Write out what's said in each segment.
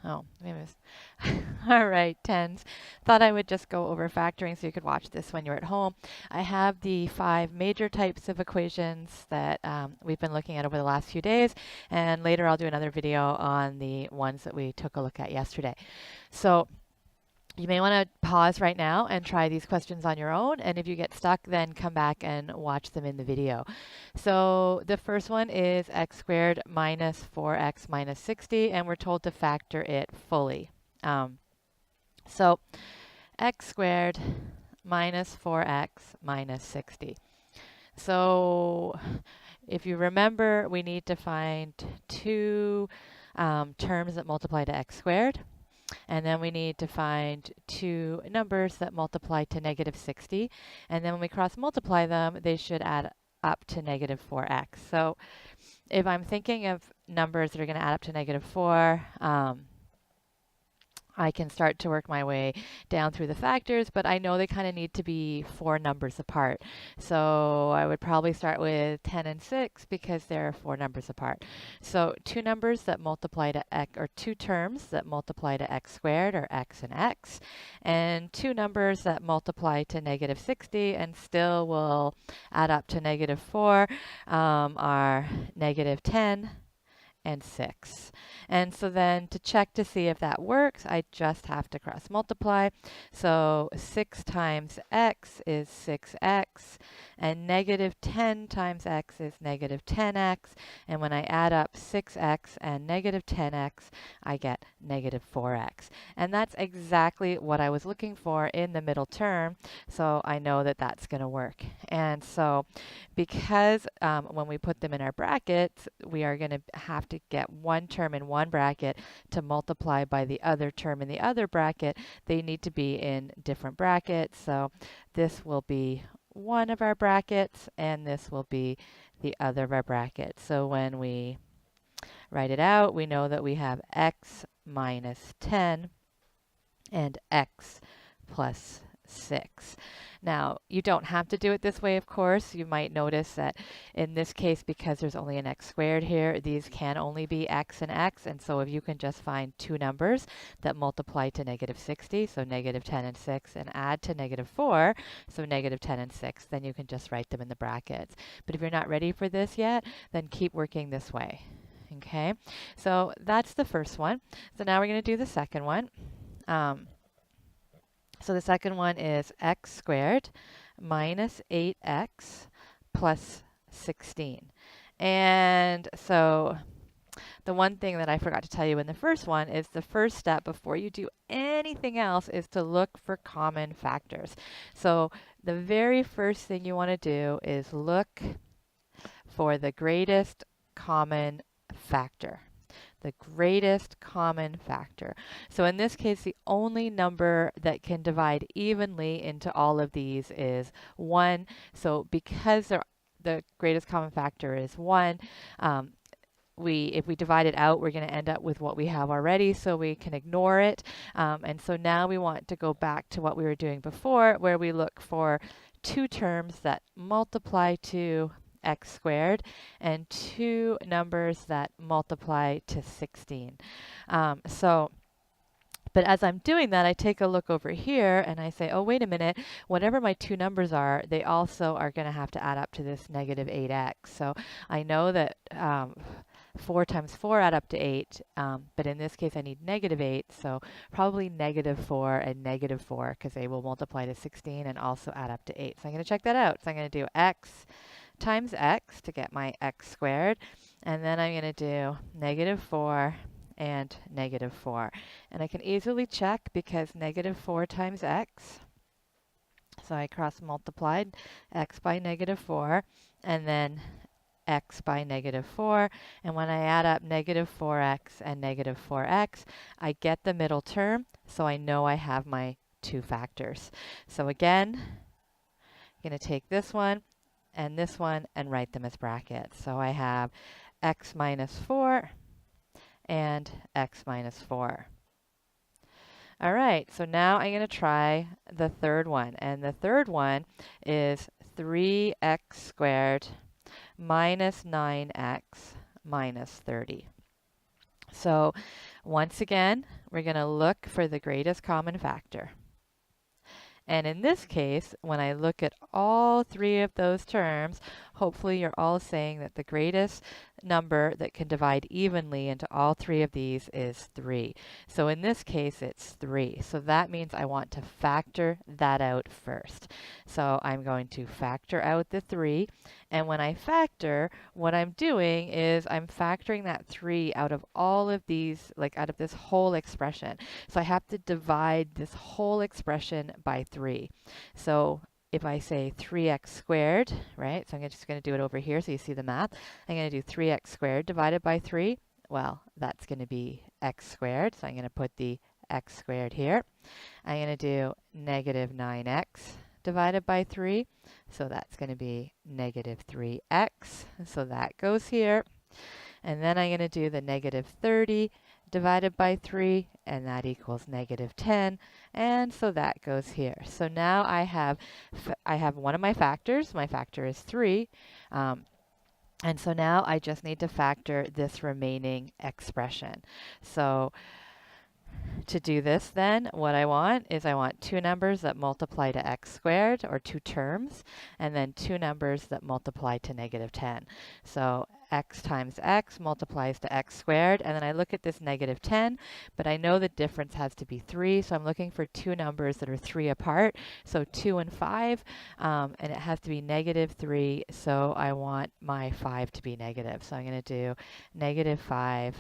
Oh, maybe it's all right, tens. Thought I would just go over factoring so you could watch this when you're at home. I have the 5 major types of equations that we've been looking at over the last few days, and later I'll do another video on the ones that we took a look at yesterday. So you may want to pause right now and try these questions on your own. And if you get stuck, then come back and watch them in the video. So the first one is x squared minus 4x minus 60, and we're told to factor it fully. So x squared minus 4x minus 60. So if you remember, we need to find two terms that multiply to x squared. And then we need to find two numbers that multiply to negative 60. And then when we cross multiply them, they should add up to negative 4x. So if I'm thinking of numbers that are going to add up to negative 4, I can start to work my way down through the factors, but I know they kind of need to be 4 numbers apart. So I would probably start with 10 and 6 because they're 4 numbers apart. So two numbers that multiply to x, or two terms that multiply to x squared, or x and x, and two numbers that multiply to negative 60 and still will add up to negative 4 are negative 10 and 6. And so then to check to see if that works, I just have to cross multiply. So 6 times x is 6x, and negative 10 times x is negative 10x. And when I add up 6x and negative 10x, I get negative 4x. And that's exactly what I was looking for in the middle term. So I know that that's going to work. And so because when we put them in our brackets, we are going to have to get one term in one bracket to multiply by the other term in the other bracket. They need to be in different brackets. So this will be one of our brackets, and this will be the other of our brackets. So when we write it out, we know that we have x minus 10 and x plus 6. Now, you don't have to do it this way, of course. You might notice that in this case, because there's only an x squared here, these can only be x and x. And so if you can just find two numbers that multiply to negative 60, so negative 10 and 6, and add to negative 4, so negative 10 and 6, then you can just write them in the brackets. But if you're not ready for this yet, then keep working this way. Okay, so that's the first one. So now we're going to do the second one. So the second one is x squared minus 8x plus 16. And so the one thing that I forgot to tell you in the first one is the first step before you do anything else is to look for common factors. So the very first thing you want to do is look for the greatest common factor. The greatest common factor. So in this case, the only number that can divide evenly into all of these is 1. So because the greatest common factor is 1, if we divide it out, we're going to end up with what we have already, so we can ignore it. And so now we want to go back to what we were doing before, where we look for two terms that multiply to x squared and two numbers that multiply to 16. But as I'm doing that, I take a look over here and I say, oh, wait a minute, whatever my two numbers are, they also are going to have to add up to this negative 8x. So I know that 4 times 4 add up to 8, but in this case I need negative 8, so probably negative 4 and negative 4 because they will multiply to 16 and also add up to 8. So I'm going to check that out. So I'm going to do x times x to get my x squared, and then I'm going to do negative 4 and negative 4. And I can easily check because negative 4 times x, so I cross multiplied x by negative 4, and then x by negative 4, and when I add up negative 4x and negative 4x, I get the middle term, so I know I have my two factors. So again, I'm going to take this one and write them as brackets. So I have x minus 4 and x minus 4. All right, so now I'm going to try the third one, and the third one is 3x squared minus 9x minus 30. So once again, we're going to look for the greatest common factor. And in this case, when I look at all three of those terms, hopefully you're all saying that the greatest number that can divide evenly into all three of these is 3. So in this case, it's 3. So that means I want to factor that out first. So I'm going to factor out the 3. And when I factor, what I'm doing is I'm factoring that 3 out of all of these, like out of this whole expression. So I have to divide this whole expression by 3. So if I say 3x squared, right? So I'm just going to do it over here so you see the math. I'm going to do 3x squared divided by 3. Well, that's going to be x squared. So I'm going to put the x squared here. I'm going to do negative 9x divided by 3. So that's going to be negative 3x. So that goes here. And then I'm going to do the negative 30 divided by 3, and that equals negative 10. And so that goes here. So now I have one of my factors. My factor is 3. And so now I just need to factor this remaining expression. So to do this then, what I want is I want two numbers that multiply to x squared, or two terms, and then two numbers that multiply to negative 10. So x times x multiplies to x squared, and then I look at this negative 10, but I know the difference has to be 3, so I'm looking for two numbers that are 3 apart, so 2 and 5, and it has to be negative 3, so I want my 5 to be negative. So I'm going to do negative 5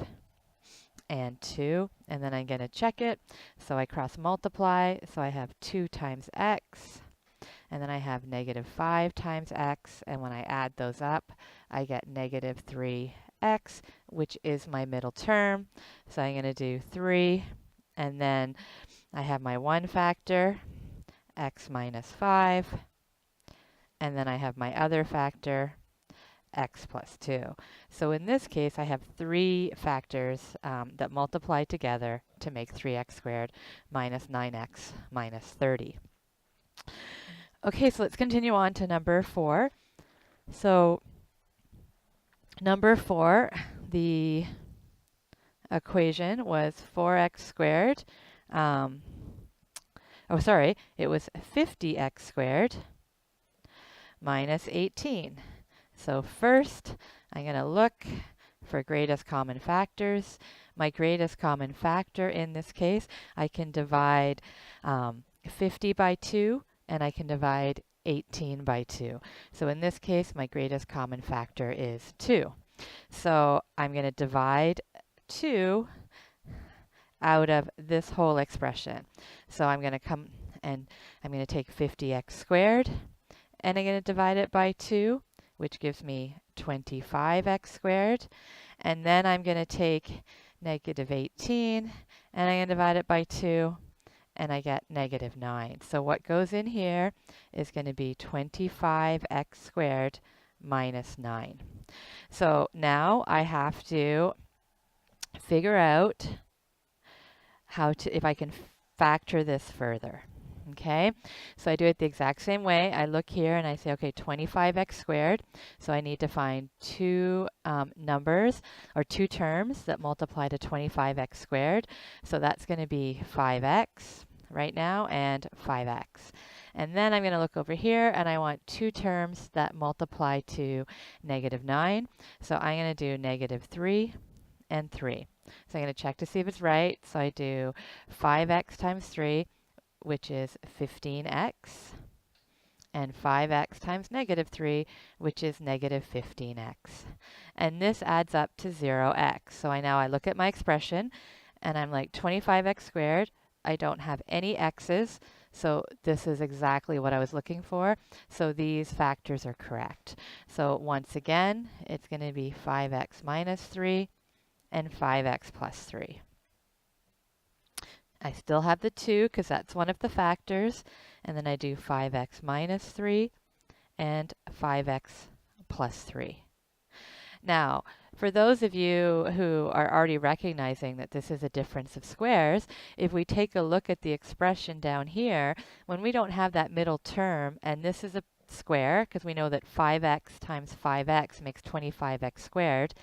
and 2, and then I'm going to check it. So I cross multiply, so I have 2 times x, and then I have negative 5 times x, and when I add those up, I get negative 3x, which is my middle term. So I'm going to do 3, and then I have my one factor, x minus 5, and then I have my other factor, x plus 2. So in this case, I have 3 factors that multiply together to make 3x squared minus 9x minus 30. Okay, so let's continue on to number 4. So number 4, the equation was 4x squared. It was 50x squared minus 18. So first, I'm going to look for greatest common factors. My greatest common factor in this case, I can divide 50 by 2, and I can divide 18 by 2. So in this case, my greatest common factor is 2. So I'm going to divide 2 out of this whole expression. So I'm going to come and I'm going to take 50x squared, and I'm going to divide it by 2, which gives me 25x squared. And then I'm going to take negative 18, and I'm going to divide it by 2, and I get negative 9. So what goes in here is going to be 25x squared minus 9. So now I have to figure out if I can factor this further. Okay, so I do it the exact same way. I look here and I say, okay, 25x squared. So I need to find two numbers or two terms that multiply to 25x squared. So that's going to be 5x right now and 5x. And then I'm going to look over here and I want two terms that multiply to negative 9. So I'm going to do negative 3 and 3. So I'm going to check to see if it's right. So I do 5x times 3, which is 15x, and 5x times negative 3, which is negative 15x. And this adds up to 0x. So I look at my expression, and I'm like 25x squared. I don't have any x's, so this is exactly what I was looking for. So these factors are correct. So once again, it's going to be 5x minus 3 and 5x plus 3. I still have the 2 because that's one of the factors, and then I do 5x minus 3 and 5x plus 3. Now, for those of you who are already recognizing that this is a difference of squares, if we take a look at the expression down here, when we don't have that middle term, and this is a square, because we know that 5x times 5x makes 25x squared,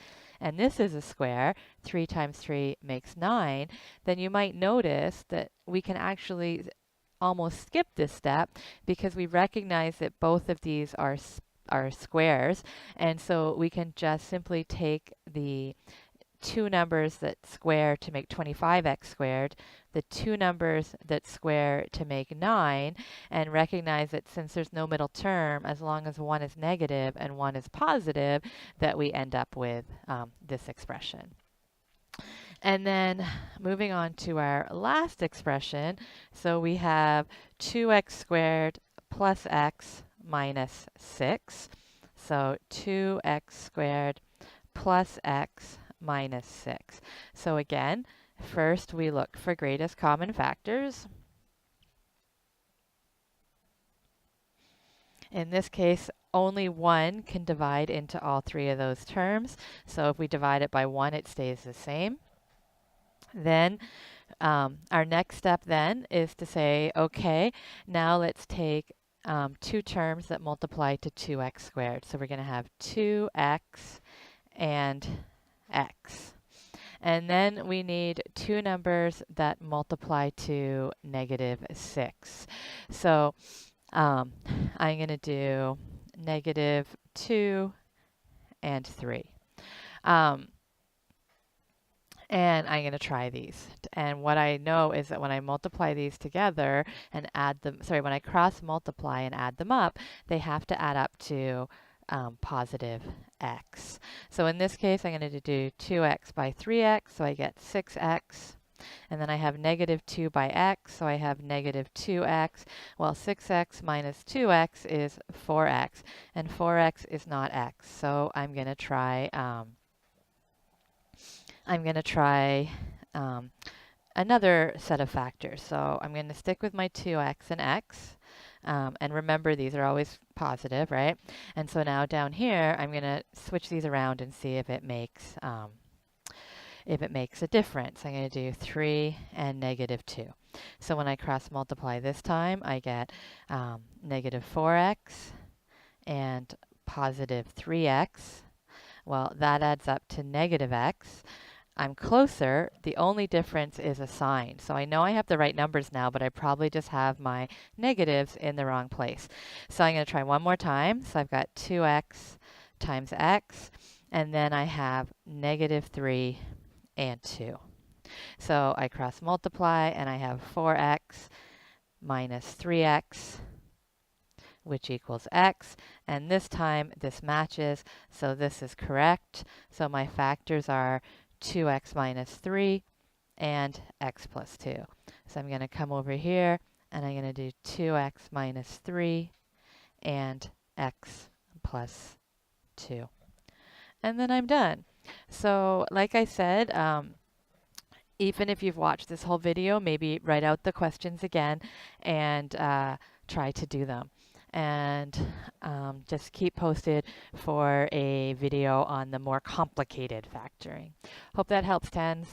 and this is a square, 3 times 3 makes 9, then you might notice that we can actually almost skip this step because we recognize that both of these are squares, and so we can just simply take the two numbers that square to make 25x squared, the two numbers that square to make 9, and recognize that since there's no middle term, as long as one is negative and one is positive, that we end up with this expression. And then moving on to our last expression, so we have 2x squared plus x minus 6. So 2x squared plus x minus 6. So again, first we look for greatest common factors. In this case, only 1 can divide into all three of those terms. So if we divide it by 1, it stays the same. Then our next step then is to say, okay, now let's take two terms that multiply to 2x squared. So we're going to have 2x and x. And then we need two numbers that multiply to negative 6. So I'm going to do negative 2 and 3. And I'm going to try these. And what I know is that when I multiply these together and add them, when I cross multiply and add them up, they have to add up to positive x. So in this case, I'm going to do 2x by 3x, so I get 6x. And then I have negative 2 by x, so I have negative 2x. Well, 6x minus 2x is 4x, and 4x is not x. So I'm going to try another set of factors. So I'm going to stick with my 2x and x. And remember, these are always positive, right? And so now down here, I'm going to switch these around and see if it makes a difference. I'm going to do 3 and negative 2. So when I cross multiply this time, I get negative 4x and positive 3x. Well, that adds up to negative x. I'm closer. The only difference is a sign. So I know I have the right numbers now, but I probably just have my negatives in the wrong place. So I'm going to try one more time. So I've got 2x times x, and then I have negative 3 and 2. So I cross multiply, and I have 4x minus 3x, which equals x. And this time, this matches, so this is correct. So my factors are 2x minus 3 and x plus 2. So I'm going to come over here and I'm going to do 2x minus 3 and x plus 2. And then I'm done. So like I said, even if you've watched this whole video, maybe write out the questions again and try to do them. And just keep posted for a video on the more complicated factoring. Hope that helps, tens.